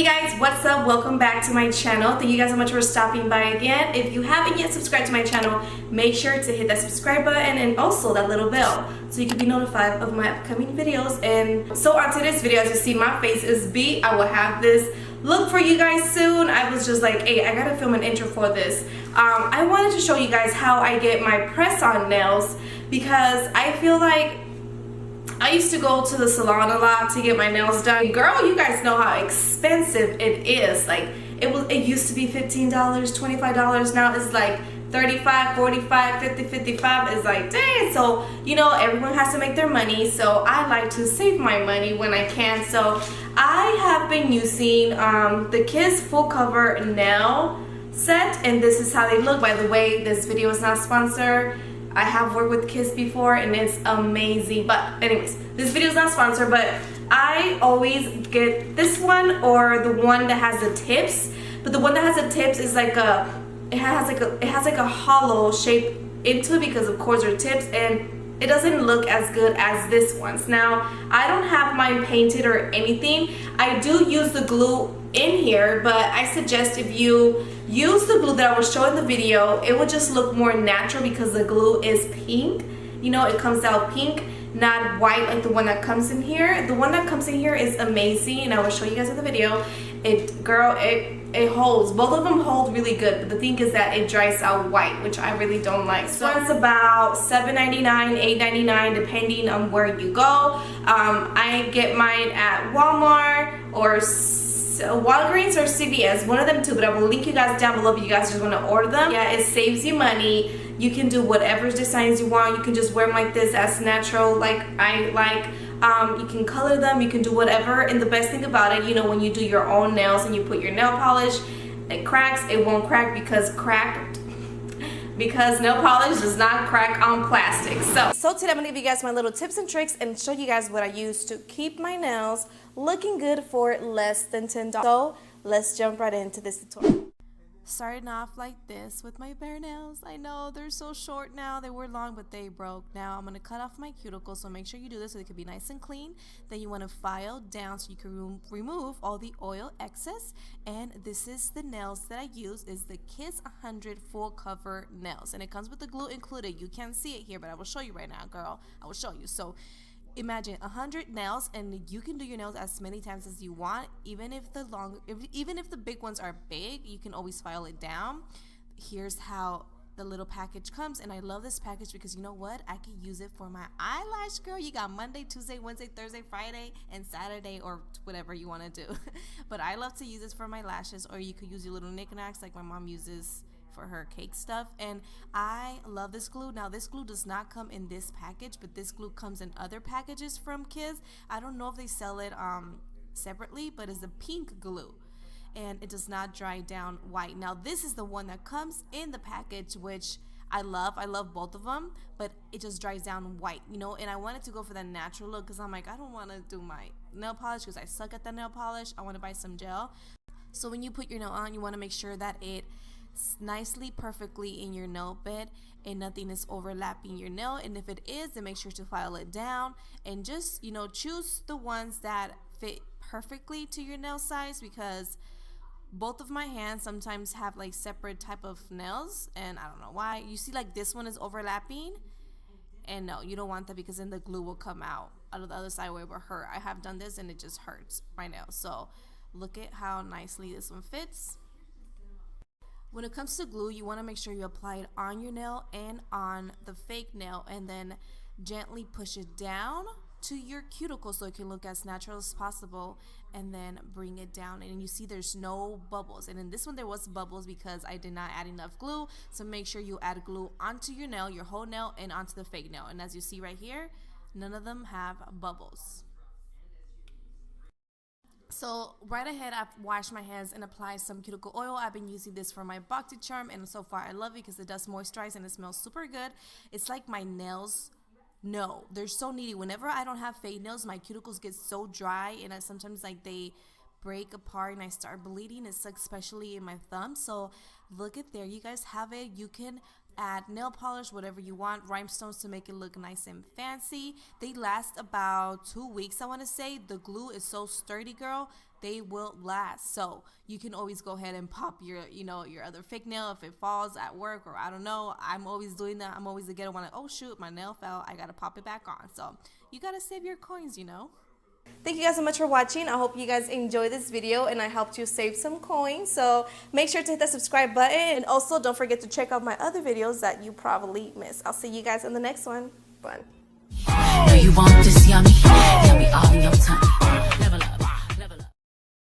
Hey guys, what's up? Welcome back to my channel. Thank you guys so much for stopping by again. If you haven't yet subscribed to my channel, make sure to hit that subscribe button and also that little bell so you can be notified of my upcoming videos. And so on today's video, as you see, my face is beat. I will have this look for you guys soon. I was just like, hey, I gotta film an intro for this. I wanted to show you guys how I get my press-on nails because I feel like I used to go to the salon a lot to get my nails done. Girl, you guys know how expensive it is. Like it used to be $15, $25. Now it's like $35, $45, $50, $55. It's like, dang. So, you know, everyone has to make their money. So I like to save my money when I can. So I have been using the Kiss full cover nail set, and this is how they look. By the way, this video is not sponsored. I have worked with Kiss before and it's amazing. But anyways, this video is not sponsored, but I always get this one or the one that has the tips. But the one that has the tips is like it has like a hollow shape into it because of course they're tips, and it doesn't look as good as this one's. Now, I don't have mine painted or anything. I do use the glue in here, but I suggest if you use the glue that I was showing in the video, it would just look more natural because the glue is pink. You know, it comes out pink, not white like the one that comes in here. The one that comes in here is amazing, and I will show you guys in the video. It holds. Both of them hold really good, but the thing is that it dries out white, which I really don't like. So it's about $7.99, $8.99 depending on where you go. I get mine at Walmart or Walgreens or CVS, one of them two, but I will link you guys down below if you guys just want to order them. Yeah, it saves you money. You can do whatever designs you want. You can just wear them like this as natural, like I like. You can color them, you can do whatever. And the best thing about it, you know, when you do your own nails and you put your nail polish, it cracks. It won't crack because nail polish does not crack on plastic. So today I'm gonna give you guys my little tips and tricks and show you guys what I use to keep my nails looking good for less than $10. So let's jump right into this tutorial. Starting off like this with my bare nails. I know they're so short now. They were long, but they broke. Now I'm going to cut off my cuticles, so make sure you do this so they can be nice and clean. Then you want to file down so you can remove all the oil excess. And this is the nails that I use, is the Kiss 100 full cover nails. And it comes with the glue included. You can't see it here, but I will show you right now, girl. I will show you. So imagine 100 nails, and you can do your nails as many times as you want. Even if the big ones are big, you can always file it down. Here's how the little package comes, and I love this package because you know what? I can use it for my eyelash, girl. You got Monday, Tuesday, Wednesday, Thursday, Friday, and Saturday, or whatever you want to do. But I love to use this for my lashes, or you could use your little knickknacks like my mom uses for her cake stuff. And I love this glue. Now, this glue does not come in this package, but this glue comes in other packages from Kiss. I don't know if they sell it separately, but it's a pink glue and it does not dry down white. Now, this is the one that comes in the package, which I love both of them, but it just dries down white, you know. And I wanted to go for that natural look because I'm like, I don't want to do my nail polish because I suck at the nail polish. I want to buy some gel. So when you put your nail on, you want to make sure that it nicely, perfectly in your nail bed and nothing is overlapping your nail. And if it is, then make sure to file it down and just, you know, choose the ones that fit perfectly to your nail size, because both of my hands sometimes have like separate type of nails, and I don't know why. You see, like this one is overlapping, and no, you don't want that because then the glue will come out of the other side where it will hurt. I have done this and it just hurts my nails. So look at how nicely this one fits. When it comes to glue, you want to make sure you apply it on your nail and on the fake nail, and then gently push it down to your cuticle so it can look as natural as possible, and then bring it down. And you see there's no bubbles, and in this one there was bubbles because I did not add enough glue. So make sure you add glue onto your nail, your whole nail, and onto the fake nail. And as you see right here, none of them have bubbles. So right ahead, I've washed my hands and applied some cuticle oil. I've been using this for my BoxyCharm, and so far I love it because it does moisturize and it smells super good. It's like my nails, no, they're so needy. Whenever I don't have fake nails, my cuticles get so dry, and sometimes like they break apart and I start bleeding. It's especially in my thumb. So look at there, you guys have it. You can Add nail polish, whatever you want, rhinestones to make it look nice and fancy. They last about 2 weeks, I want to say. The glue is so sturdy, girl. They will last. So you can always go ahead and pop your, your other fake nail if it falls at work, or I don't know. I'm always doing that. I'm always the ghetto one, like, oh shoot, my nail fell. I gotta pop it back on. So you gotta save your coins, Thank you guys so much for watching. I hope you guys enjoyed this video and I helped you save some coins. So make sure to hit that subscribe button, and also don't forget to check out my other videos that you probably missed. I'll see you guys in the next one. Bye. You want this yummy, yummy all in your tummy.